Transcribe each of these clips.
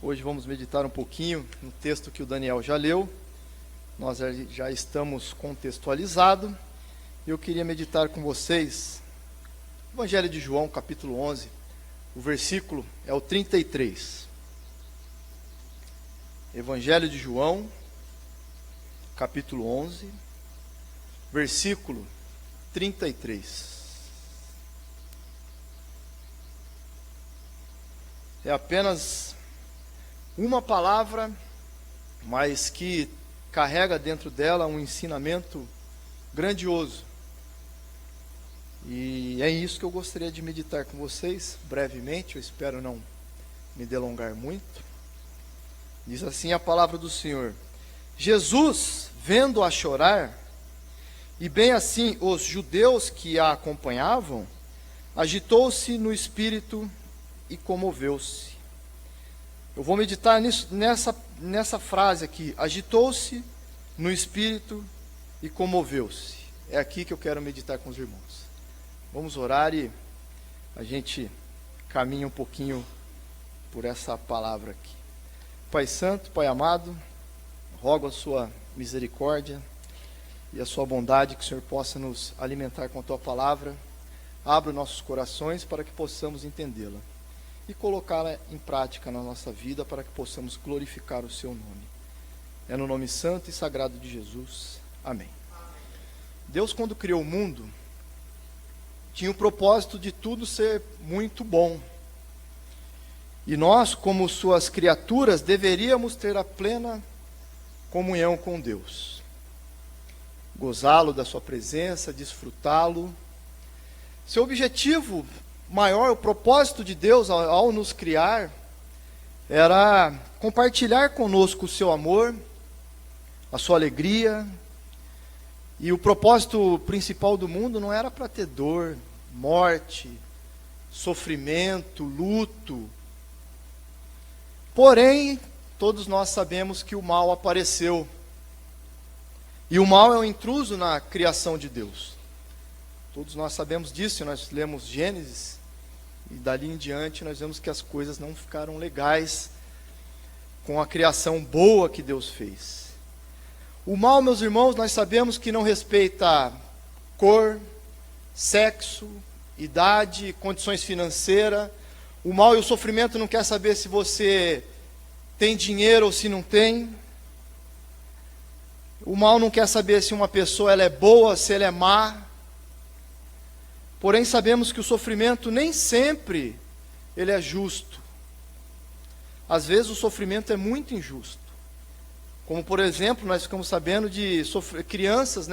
Hoje vamos meditar um pouquinho no texto que o Daniel já leu. Nós já estamos contextualizados. Eu queria meditar com vocês o Evangelho de João, capítulo 11. O versículo é o 33. Evangelho de João, capítulo 11, versículo 33. É apenas uma palavra, mas que carrega dentro dela um ensinamento grandioso. E é isso que eu gostaria de meditar com vocês, brevemente, eu espero não me delongar muito. Diz assim a palavra do Senhor: Jesus, vendo-a chorar, e bem assim os judeus que a acompanhavam, agitou-se no espírito e comoveu-se. Eu vou meditar nessa frase aqui: agitou-se no espírito e comoveu-se. É aqui que eu quero meditar com os irmãos. Vamos orar e a gente caminha um pouquinho por essa palavra aqui. Pai Santo, Pai amado, rogo a sua misericórdia e a sua bondade, que o Senhor possa nos alimentar com a tua palavra. Abra os nossos corações para que possamos entendê-la e colocá-la em prática na nossa vida, para que possamos glorificar o seu nome. É no nome santo e sagrado de Jesus. Amém. Deus, quando criou o mundo, tinha o propósito de tudo ser muito bom. E nós, como suas criaturas, deveríamos ter a plena comunhão com Deus. Gozá-lo da sua presença, desfrutá-lo. Seu objetivo maior, o propósito de Deus ao nos criar, era compartilhar conosco o seu amor, a sua alegria. E o propósito principal do mundo não era para ter dor, morte, sofrimento, luto. Porém, todos nós sabemos que o mal apareceu. E o mal é um intruso na criação de Deus. Todos nós sabemos disso, nós lemos Gênesis, e dali em diante nós vemos que as coisas não ficaram legais com a criação boa que Deus fez. O mal, meus irmãos, nós sabemos que não respeita cor, sexo, idade, condições financeiras. O mal e o sofrimento não quer saber se você tem dinheiro ou se não tem. O mal não quer saber se uma pessoa ela é boa, se ela é má. Porém, sabemos que o sofrimento nem sempre ele é justo. Às vezes o sofrimento é muito injusto. Como, por exemplo, nós ficamos sabendo de crianças,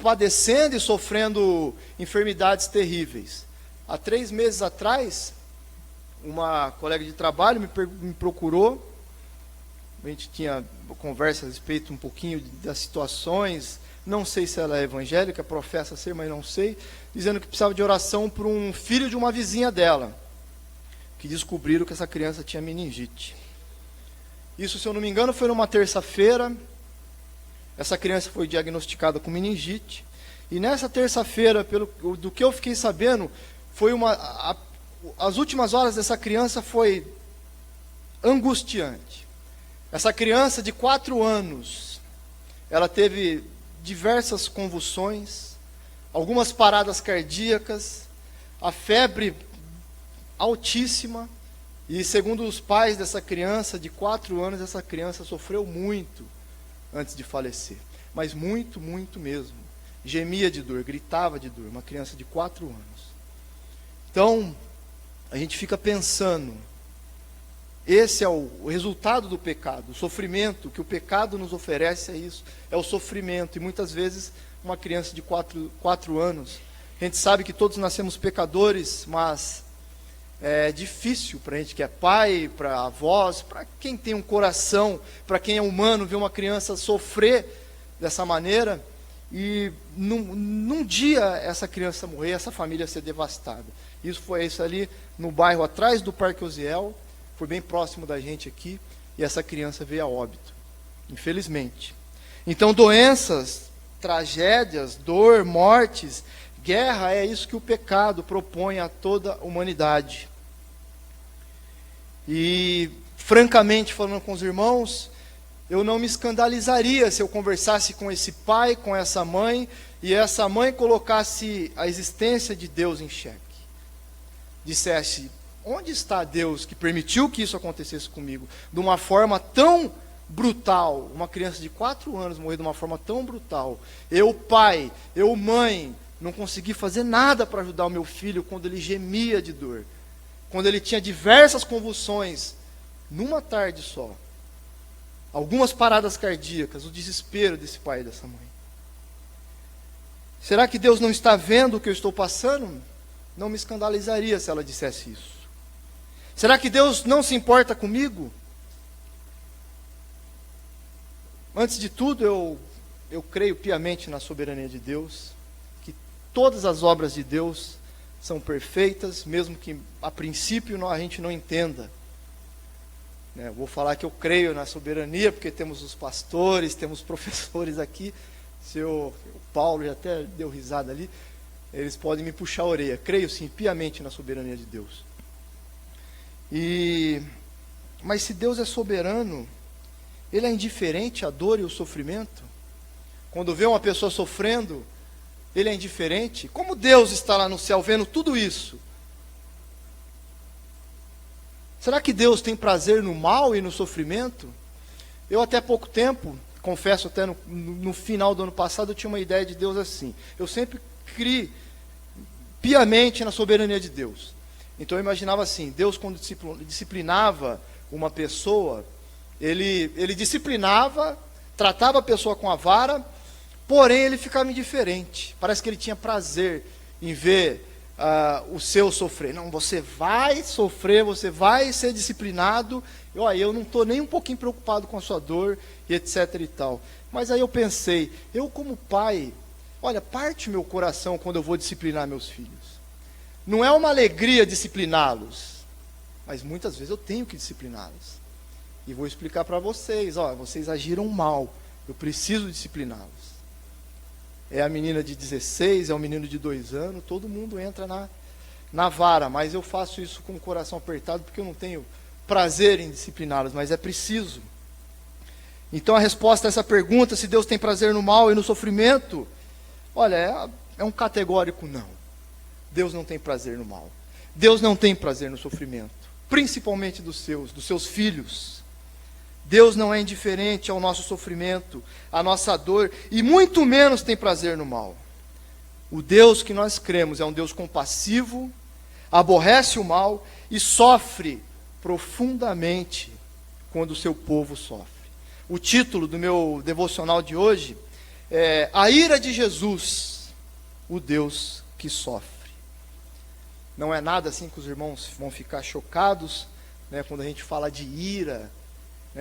padecendo e sofrendo enfermidades terríveis. Há 3 meses atrás, uma colega de trabalho me procurou. A gente tinha conversa a respeito um pouquinho das situações. Não sei se ela é evangélica, professa ser, mas não sei. Dizendo que precisava de oração por um filho de uma vizinha dela, que descobriram que essa criança tinha meningite. Isso, se eu não me engano, foi numa terça-feira. Essa criança foi diagnosticada com meningite. E nessa terça-feira, do que eu fiquei sabendo, foi as últimas horas dessa criança foi angustiante. Essa criança de 4 anos, ela teve diversas convulsões, algumas paradas cardíacas, a febre altíssima. E segundo os pais dessa criança de 4 anos, essa criança sofreu muito antes de falecer. Mas muito, muito mesmo. Gemia de dor, gritava de dor, uma criança de 4 anos. Então, a gente fica pensando, esse é o resultado do pecado, o sofrimento que o pecado nos oferece é isso, é o sofrimento. E muitas vezes uma criança de 4 anos, a gente sabe que todos nascemos pecadores, mas é difícil para a gente que é pai, para avós, para quem tem um coração, para quem é humano, ver uma criança sofrer dessa maneira e num dia essa criança morrer, essa família ser devastada. Isso foi isso ali no bairro atrás do Parque Osiel, foi bem próximo da gente aqui, e essa criança veio a óbito, infelizmente. Então, doenças, tragédias, dor, mortes, guerra, é isso que o pecado propõe a toda a humanidade. E francamente falando com os irmãos, eu não me escandalizaria se eu conversasse com esse pai, com essa mãe, e essa mãe colocasse a existência de Deus em xeque. Dissesse, onde está Deus que permitiu que isso acontecesse comigo? De uma forma tão brutal, uma criança de 4 anos morrer de uma forma tão brutal. Eu, pai, eu, mãe, não consegui fazer nada para ajudar o meu filho quando ele gemia de dor. Quando ele tinha diversas convulsões, numa tarde só. Algumas paradas cardíacas, o desespero desse pai e dessa mãe. Será que Deus não está vendo o que eu estou passando? Não me escandalizaria se ela dissesse isso. Será que Deus não se importa comigo? Antes de tudo, eu creio piamente na soberania de Deus, que todas as obras de Deus são perfeitas, mesmo que a princípio a gente não entenda. Vou falar que eu creio na soberania, porque temos os pastores, temos professores aqui, o Paulo já até deu risada ali, eles podem me puxar a orelha. Creio sim, piamente na soberania de Deus. Mas se Deus é soberano, Ele é indiferente à dor e ao sofrimento? Quando vê uma pessoa sofrendo, Ele é indiferente? Como Deus está lá no céu vendo tudo isso? Será que Deus tem prazer no mal e no sofrimento? Eu até pouco tempo, confesso até no final do ano passado, eu tinha uma ideia de Deus assim. Eu sempre criei piamente na soberania de Deus. Então eu imaginava assim, Deus quando disciplinava uma pessoa, ele disciplinava, tratava a pessoa com a vara, porém ele ficava indiferente. Parece que ele tinha prazer em ver o seu sofrer. Não, você vai sofrer, você vai ser disciplinado, eu não estou nem um pouquinho preocupado com a sua dor, e etc e tal. Mas aí eu pensei, eu como pai, olha, parte meu coração quando eu vou disciplinar meus filhos. Não é uma alegria discipliná-los, mas muitas vezes eu tenho que discipliná-los. E vou explicar para vocês, vocês agiram mal, eu preciso discipliná-los. É a menina de 16, é o menino de 2 anos, todo mundo entra na vara, mas eu faço isso com o coração apertado porque eu não tenho prazer em discipliná-los, mas é preciso. Então a resposta a essa pergunta, se Deus tem prazer no mal e no sofrimento, olha, é um categórico não. Deus não tem prazer no mal. Deus não tem prazer no sofrimento, principalmente dos seus filhos. Deus não é indiferente ao nosso sofrimento, à nossa dor, e muito menos tem prazer no mal. O Deus que nós cremos é um Deus compassivo, aborrece o mal e sofre profundamente quando o seu povo sofre. O título do meu devocional de hoje é A Ira de Jesus, o Deus que sofre. Não é nada assim que os irmãos vão ficar chocados, quando a gente fala de ira.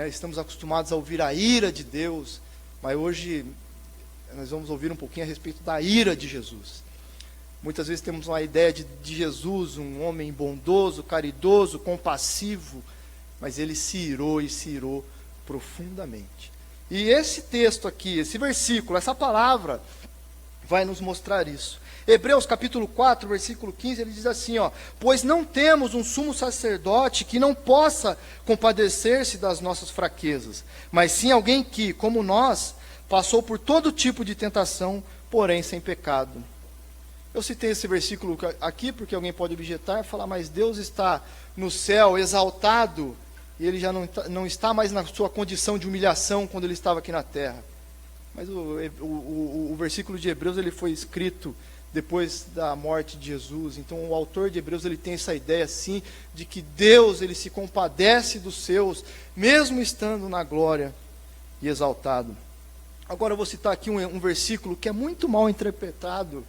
Estamos acostumados a ouvir a ira de Deus, mas hoje nós vamos ouvir um pouquinho a respeito da ira de Jesus. Muitas vezes temos uma ideia de Jesus, um homem bondoso, caridoso, compassivo, mas ele se irou profundamente. E esse texto aqui, esse versículo, essa palavra, vai nos mostrar isso. Hebreus capítulo 4, versículo 15, ele diz assim, pois não temos um sumo sacerdote que não possa compadecer-se das nossas fraquezas, mas sim alguém que, como nós, passou por todo tipo de tentação, porém sem pecado. Eu citei esse versículo aqui porque alguém pode objetar e falar, mas Deus está no céu exaltado, e ele já não está mais na sua condição de humilhação quando ele estava aqui na terra. Mas o versículo de Hebreus ele foi escrito depois da morte de Jesus. Então o autor de Hebreus ele tem essa ideia assim de que Deus ele se compadece dos seus, mesmo estando na glória e exaltado. Agora eu vou citar aqui um versículo que é muito mal interpretado.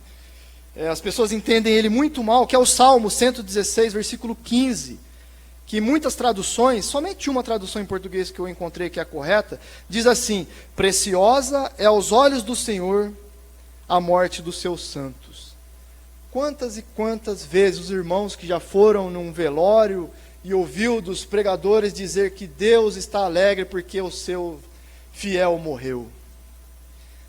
As pessoas entendem ele muito mal, que é o Salmo 116, versículo 15. Que muitas traduções, somente uma tradução em português que eu encontrei que é a correta, diz assim, preciosa é aos olhos do Senhor a morte dos seus santos. Quantas e quantas vezes os irmãos que já foram num velório e ouviu dos pregadores dizer que Deus está alegre porque o seu fiel morreu.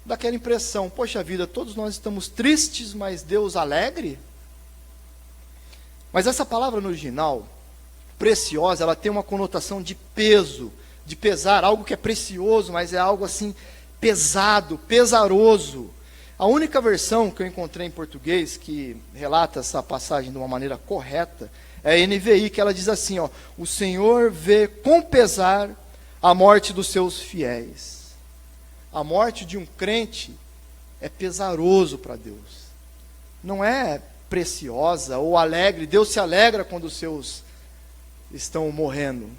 Daquela impressão, poxa vida, todos nós estamos tristes, mas Deus alegre? Mas essa palavra no original, preciosa, ela tem uma conotação de peso, de pesar, algo que é precioso, mas é algo assim pesado, pesaroso. A única versão que eu encontrei em português que relata essa passagem de uma maneira correta é a NVI, que ela diz assim, ó: o Senhor vê com pesar a morte dos seus fiéis. A morte de um crente é pesaroso para Deus. Não é preciosa ou alegre. Deus se alegra quando os seus estão morrendo.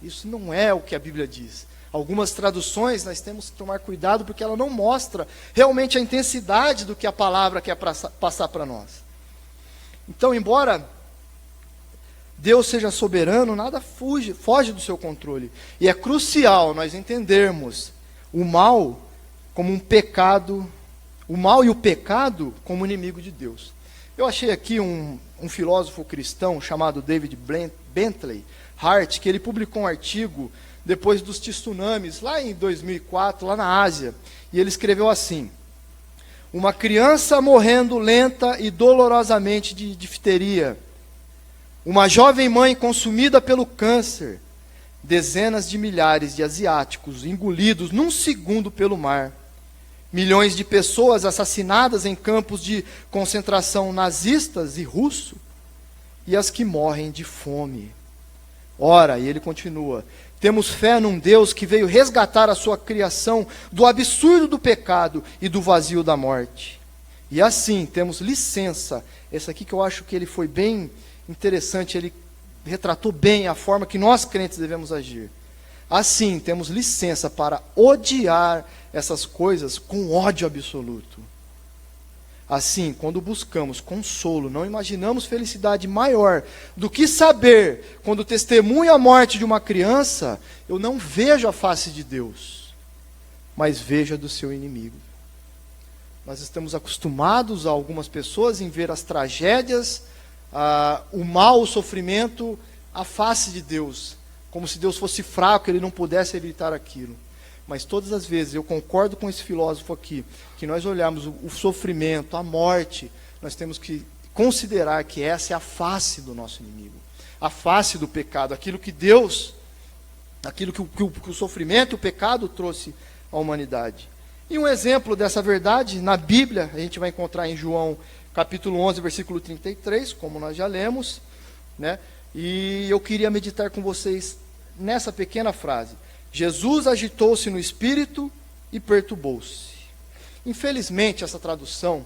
Isso não é o que a Bíblia diz. Algumas traduções nós temos que tomar cuidado porque ela não mostra realmente a intensidade do que a palavra quer passar para nós. Então, embora Deus seja soberano, nada foge do seu controle. E é crucial nós entendermos o mal como um pecado, o mal e o pecado como inimigo de Deus. Eu achei aqui um filósofo cristão chamado David Bentley Hart, que ele publicou um artigo depois dos tsunamis, lá em 2004, lá na Ásia. E ele escreveu assim: uma criança morrendo lenta e dolorosamente de difteria, uma jovem mãe consumida pelo câncer, dezenas de milhares de asiáticos engolidos num segundo pelo mar, milhões de pessoas assassinadas em campos de concentração nazistas e russo, e as que morrem de fome. Ora, e ele continua, temos fé num Deus que veio resgatar a sua criação do absurdo do pecado e do vazio da morte. E assim, temos licença, esse aqui que eu acho que ele foi bem interessante, ele retratou bem a forma que nós crentes devemos agir. Assim, temos licença para odiar essas coisas com ódio absoluto. Assim, quando buscamos consolo, não imaginamos felicidade maior do que saber, quando testemunho a morte de uma criança, eu não vejo a face de Deus, mas vejo a do seu inimigo. Nós estamos acostumados, a algumas pessoas, em ver as tragédias, o mal, o sofrimento, a face de Deus, como se Deus fosse fraco, ele não pudesse evitar aquilo. Mas todas as vezes, eu concordo com esse filósofo aqui, que nós olharmos o sofrimento, a morte, nós temos que considerar que essa é a face do nosso inimigo, a face do pecado, aquilo que Deus, aquilo que o sofrimento e o pecado trouxe à humanidade. E um exemplo dessa verdade, na Bíblia, a gente vai encontrar em João capítulo 11, versículo 33, como nós já lemos, né? E eu queria meditar com vocês nessa pequena frase. Jesus agitou-se no espírito e perturbou-se. Infelizmente, essa tradução,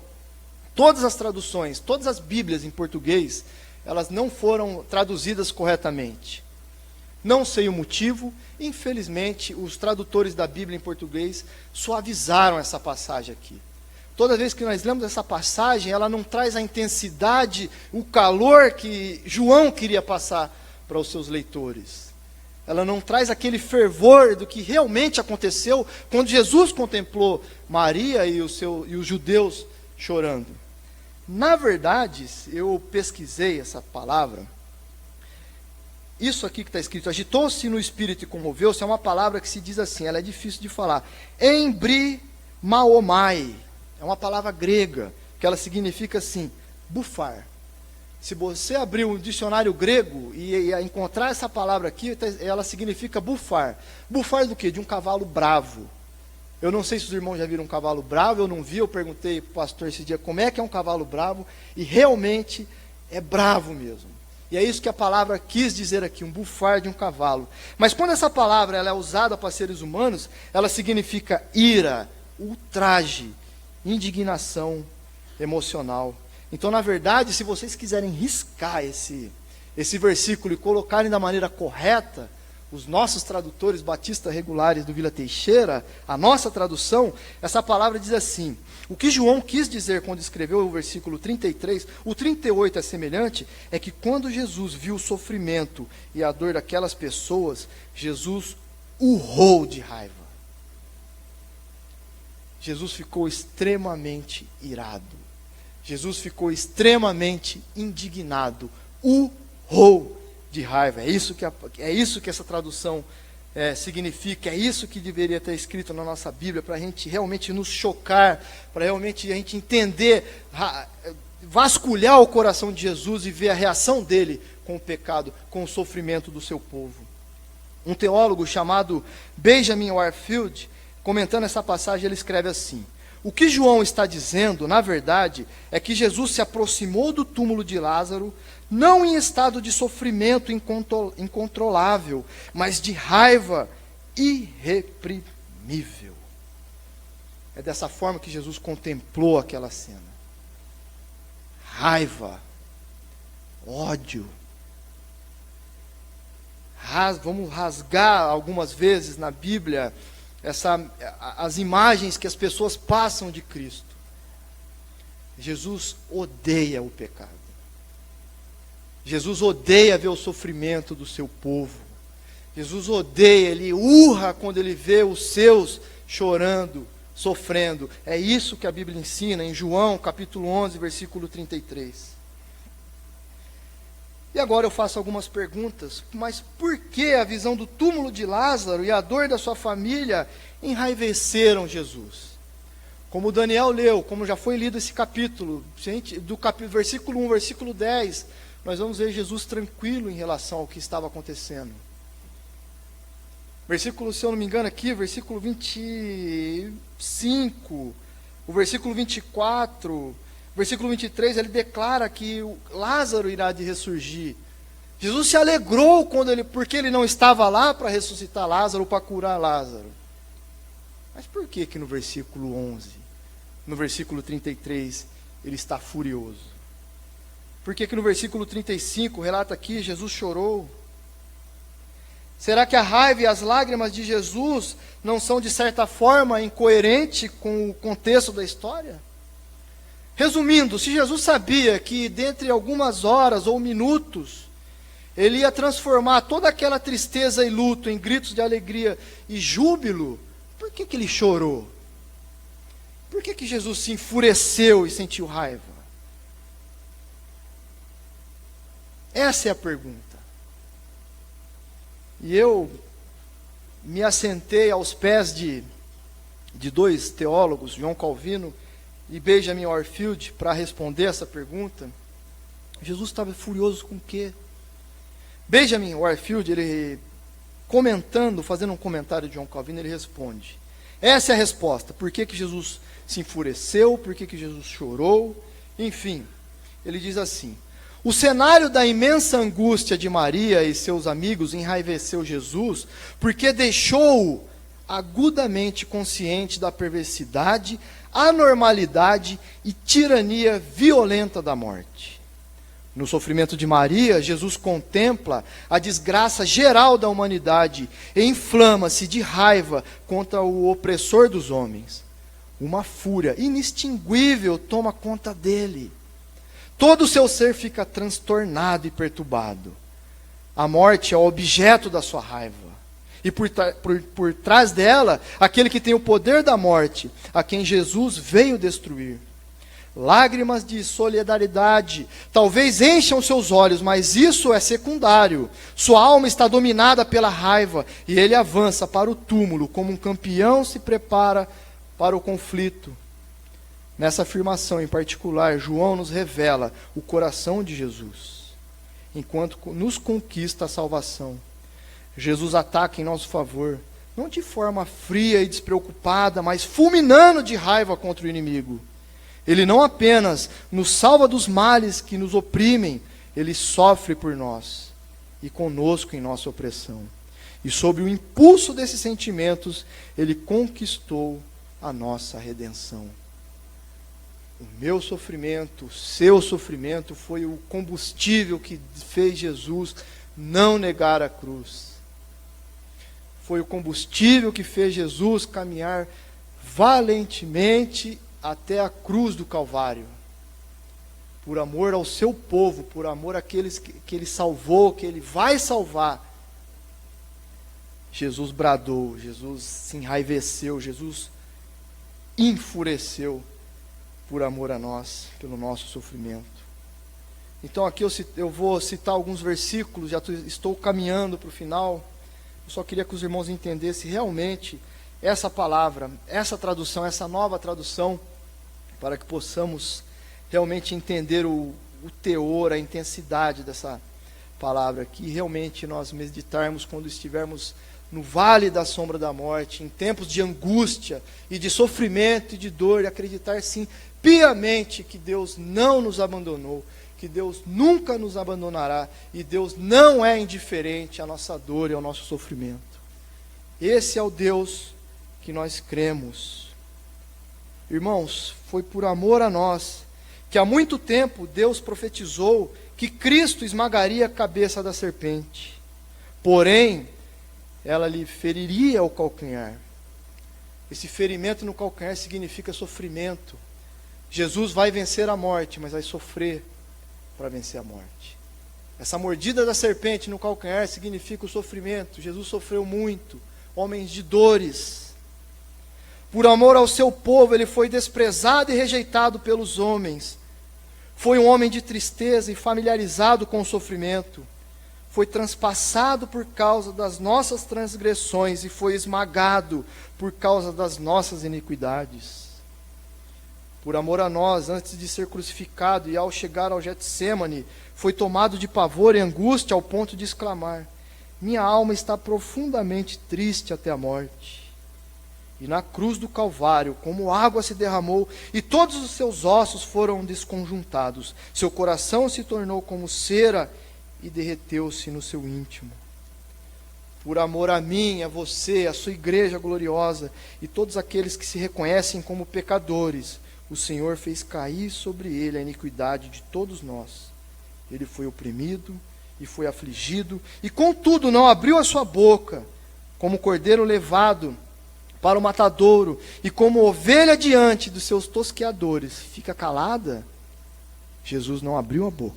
todas as traduções, todas as Bíblias em português, elas não foram traduzidas corretamente. Não sei o motivo, infelizmente, os tradutores da Bíblia em português suavizaram essa passagem aqui. Toda vez que nós lemos essa passagem, ela não traz a intensidade, o calor que João queria passar para os seus leitores. Ela não traz aquele fervor do que realmente aconteceu quando Jesus contemplou Maria e os judeus chorando. Na verdade, eu pesquisei essa palavra. Isso aqui que está escrito, agitou-se no espírito e comoveu-se, é uma palavra que se diz assim, ela é difícil de falar. Embrimaomai. É uma palavra grega, que ela significa assim, bufar. Se você abrir um dicionário grego e encontrar essa palavra aqui, ela significa bufar. Bufar do quê? De um cavalo bravo. Eu não sei se os irmãos já viram um cavalo bravo, eu não vi, eu perguntei para o pastor esse dia como é que é um cavalo bravo, e realmente é bravo mesmo. E é isso que a palavra quis dizer aqui, um bufar de um cavalo. Mas quando essa palavra ela é usada para seres humanos, ela significa ira, ultraje, indignação emocional. Então, na verdade, se vocês quiserem riscar esse versículo e colocarem da maneira correta, os nossos tradutores batistas regulares do Vila Teixeira, a nossa tradução, essa palavra diz assim, o que João quis dizer quando escreveu o versículo 33, o 38 é semelhante, é que quando Jesus viu o sofrimento e a dor daquelas pessoas, Jesus urrou de raiva. Jesus ficou extremamente irado. Jesus ficou extremamente indignado, urrou de raiva. É isso que essa tradução significa, é isso que deveria ter escrito na nossa Bíblia, para a gente realmente nos chocar, para realmente a gente entender vasculhar o coração de Jesus e ver a reação dele com o pecado, com o sofrimento do seu povo. Um teólogo chamado Benjamin Warfield, comentando essa passagem, ele escreve assim: o que João está dizendo, na verdade, é que Jesus se aproximou do túmulo de Lázaro, não em estado de sofrimento incontrolável, mas de raiva irreprimível. É dessa forma que Jesus contemplou aquela cena. Raiva, ódio. Vamos rasgar algumas vezes na Bíblia as imagens que as pessoas passam de Cristo. Jesus odeia o pecado. Jesus odeia ver o sofrimento do seu povo. Jesus odeia, ele urra quando ele vê os seus chorando, sofrendo. É isso que a Bíblia ensina em João, capítulo 11, versículo 33. E agora eu faço algumas perguntas. Mas por que a visão do túmulo de Lázaro e a dor da sua família enraiveceram Jesus? Como Daniel leu, como já foi lido esse capítulo, versículo 1, versículo 10, nós vamos ver Jesus tranquilo em relação ao que estava acontecendo. Versículo, se eu não me engano aqui, versículo 25, o versículo 24, versículo 23, ele declara que Lázaro irá de ressurgir. Jesus se alegrou porque ele não estava lá para ressuscitar Lázaro, para curar Lázaro. Mas por que no versículo 11, no versículo 33, ele está furioso? Por que no versículo 35, relata aqui, Jesus chorou? Será que a raiva e as lágrimas de Jesus não são, de certa forma, incoerentes com o contexto da história? Resumindo, se Jesus sabia que dentre algumas horas ou minutos, ele ia transformar toda aquela tristeza e luto em gritos de alegria e júbilo, por que ele chorou? Por que Jesus se enfureceu e sentiu raiva? Essa é a pergunta. E eu me assentei aos pés de dois teólogos, John Calvino e Benjamin Warfield, para responder essa pergunta. Jesus estava furioso com o quê? Benjamin Warfield, ele fazendo um comentário de John Calvino, ele responde: essa é a resposta. Por que Jesus se enfureceu? Por que Jesus chorou? Enfim, ele diz assim: o cenário da imensa angústia de Maria e seus amigos enraiveceu Jesus, porque deixou-o agudamente consciente da perversidade, anormalidade e tirania violenta da morte. No sofrimento de Maria, Jesus contempla a desgraça geral da humanidade e inflama-se de raiva contra o opressor dos homens. Uma fúria inextinguível toma conta dele. Todo o seu ser fica transtornado e perturbado. A morte é o objeto da sua raiva. E por trás dela, aquele que tem o poder da morte, a quem Jesus veio destruir. Lágrimas de solidariedade talvez encham seus olhos, mas isso é secundário. Sua alma está dominada pela raiva e ele avança para o túmulo como um campeão se prepara para o conflito. Nessa afirmação em particular, João nos revela o coração de Jesus, enquanto nos conquista a salvação. Jesus ataca em nosso favor, não de forma fria e despreocupada, mas fulminando de raiva contra o inimigo. Ele não apenas nos salva dos males que nos oprimem, ele sofre por nós e conosco em nossa opressão. E sob o impulso desses sentimentos, ele conquistou a nossa redenção. O meu sofrimento, o seu sofrimento foi o combustível que fez Jesus não negar a cruz. Foi o combustível que fez Jesus caminhar valentemente até a cruz do Calvário. Por amor ao seu povo, por amor àqueles que ele salvou, que ele vai salvar. Jesus bradou, Jesus se enraiveceu, Jesus enfureceu por amor a nós, pelo nosso sofrimento. Então aqui eu vou citar alguns versículos, já estou caminhando para o final. Eu só queria que os irmãos entendessem realmente essa palavra, essa tradução, essa nova tradução, para que possamos realmente entender o teor, a intensidade dessa palavra, que realmente nós meditarmos quando estivermos no vale da sombra da morte, em tempos de angústia e de sofrimento e de dor, e acreditar sim, piamente, que Deus não nos abandonou, que Deus nunca nos abandonará, e Deus não é indiferente à nossa dor e ao nosso sofrimento. Esse é o Deus que nós cremos. Irmãos, foi por amor a nós que há muito tempo Deus profetizou que Cristo esmagaria a cabeça da serpente. Porém, ela lhe feriria o calcanhar. Esse ferimento no calcanhar significa sofrimento. Jesus vai vencer a morte, mas vai sofrer para vencer a morte. Essa mordida da serpente no calcanhar significa o sofrimento. Jesus sofreu muito, homens de dores. Por amor ao seu povo, ele foi desprezado e rejeitado pelos homens. Foi um homem de tristeza e familiarizado com o sofrimento. Foi transpassado por causa das nossas transgressões e foi esmagado por causa das nossas iniquidades. Por amor a nós, antes de ser crucificado e ao chegar ao Getsêmani, foi tomado de pavor e angústia ao ponto de exclamar: minha alma está profundamente triste até a morte. E na cruz do Calvário, como água se derramou, e todos os seus ossos foram desconjuntados, seu coração se tornou como cera e derreteu-se no seu íntimo. Por amor a mim, a você, a sua igreja gloriosa, e todos aqueles que se reconhecem como pecadores, o Senhor fez cair sobre ele a iniquidade de todos nós. Ele foi oprimido e foi afligido, e contudo não abriu a sua boca, como cordeiro levado para o matadouro, e como ovelha diante dos seus tosqueadores fica calada. Jesus não abriu a boca.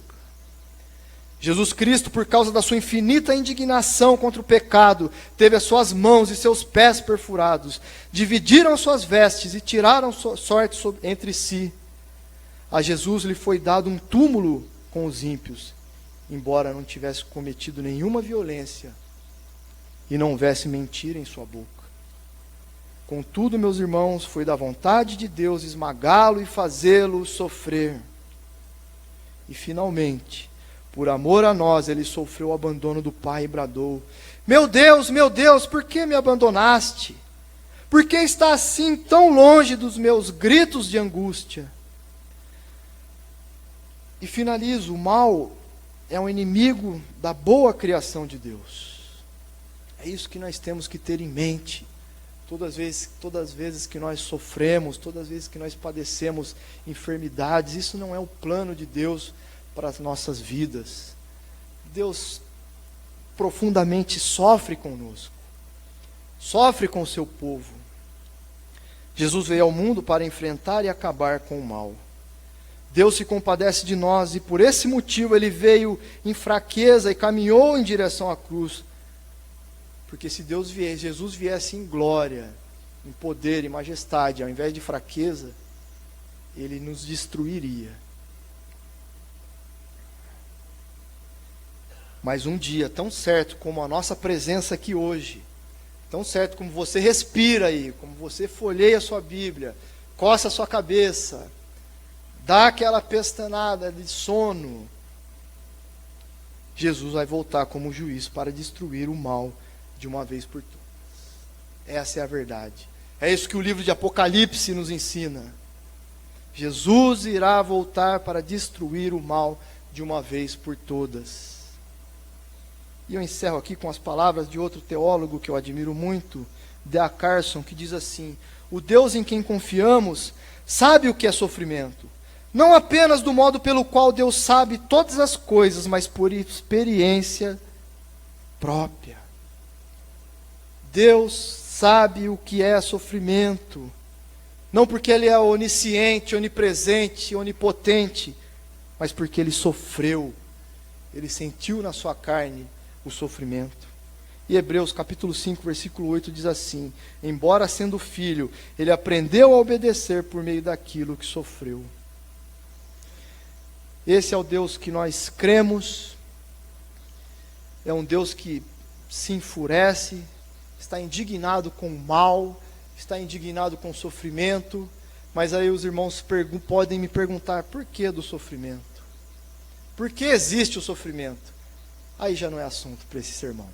Jesus Cristo, por causa da sua infinita indignação contra o pecado, teve as suas mãos e seus pés perfurados, dividiram as suas vestes e tiraram sorte entre si. A Jesus lhe foi dado um túmulo com os ímpios, embora não tivesse cometido nenhuma violência e não houvesse mentira em sua boca. Contudo, meus irmãos, foi da vontade de Deus esmagá-lo e fazê-lo sofrer. E finalmente, por amor a nós, ele sofreu o abandono do Pai e bradou: meu Deus, por que me abandonaste? Por que está assim tão longe dos meus gritos de angústia? E finalizo: o mal é um inimigo da boa criação de Deus. É isso que nós temos que ter em mente. Todas as vezes que nós sofremos, todas as vezes que nós padecemos enfermidades, isso não é o plano de Deus para as nossas vidas. Deus profundamente sofre conosco, sofre com o seu povo. Jesus veio ao mundo para enfrentar e acabar com o mal. Deus se compadece de nós e por esse motivo ele veio em fraqueza e caminhou em direção à cruz. Porque se Jesus viesse em glória, em poder e majestade, ao invés de fraqueza, ele nos destruiria. Mas um dia, tão certo como a nossa presença aqui hoje, tão certo como você respira aí, como você folheia a sua Bíblia, coça a sua cabeça, dá aquela pestanada de sono, Jesus vai voltar como juiz para destruir o mal de uma vez por todas. Essa é a verdade. É isso que o livro de Apocalipse nos ensina. Jesus irá voltar para destruir o mal de uma vez por todas. E eu encerro aqui com as palavras de outro teólogo que eu admiro muito, D.A. Carson, que diz assim: o Deus em quem confiamos sabe o que é sofrimento, não apenas do modo pelo qual Deus sabe todas as coisas, mas por experiência própria. Deus sabe o que é sofrimento, não porque Ele é onisciente, onipresente, onipotente, mas porque Ele sofreu, Ele sentiu na sua carne o sofrimento. E Hebreus capítulo 5, versículo 8 diz assim: embora sendo filho, Ele aprendeu a obedecer por meio daquilo que sofreu. Esse é o Deus que nós cremos, é um Deus que se enfurece, está indignado com o mal, está indignado com o sofrimento, Mas aí os irmãos podem me perguntar, por que do sofrimento? Por que existe o sofrimento? Aí já não é assunto para esse sermão.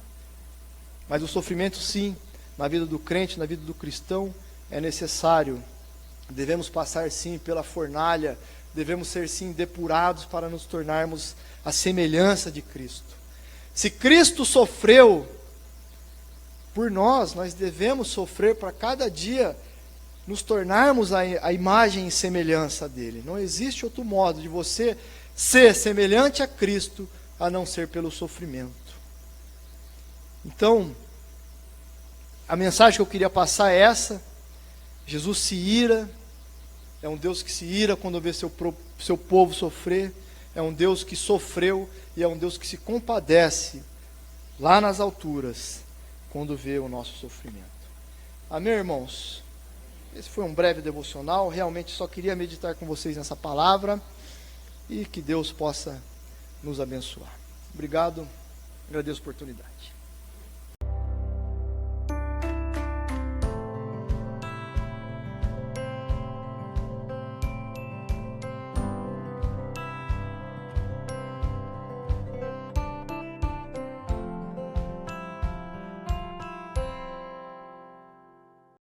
Mas o sofrimento, sim, na vida do crente, na vida do cristão, é necessário. Devemos passar, sim, pela fornalha, devemos ser, sim, depurados para nos tornarmos a semelhança de Cristo. Se Cristo sofreu por nós, nós devemos sofrer para cada dia nos tornarmos a imagem e semelhança dele. Não existe outro modo de você ser semelhante a Cristo a não ser pelo sofrimento. Então, a mensagem que eu queria passar é essa: Jesus se ira, é um Deus que se ira quando vê seu povo sofrer, é um Deus que sofreu e é um Deus que se compadece lá nas alturas quando vê o nosso sofrimento. Amém, irmãos? Esse foi um breve devocional, realmente só queria meditar com vocês nessa palavra e que Deus possa nos abençoar. Obrigado, agradeço a oportunidade.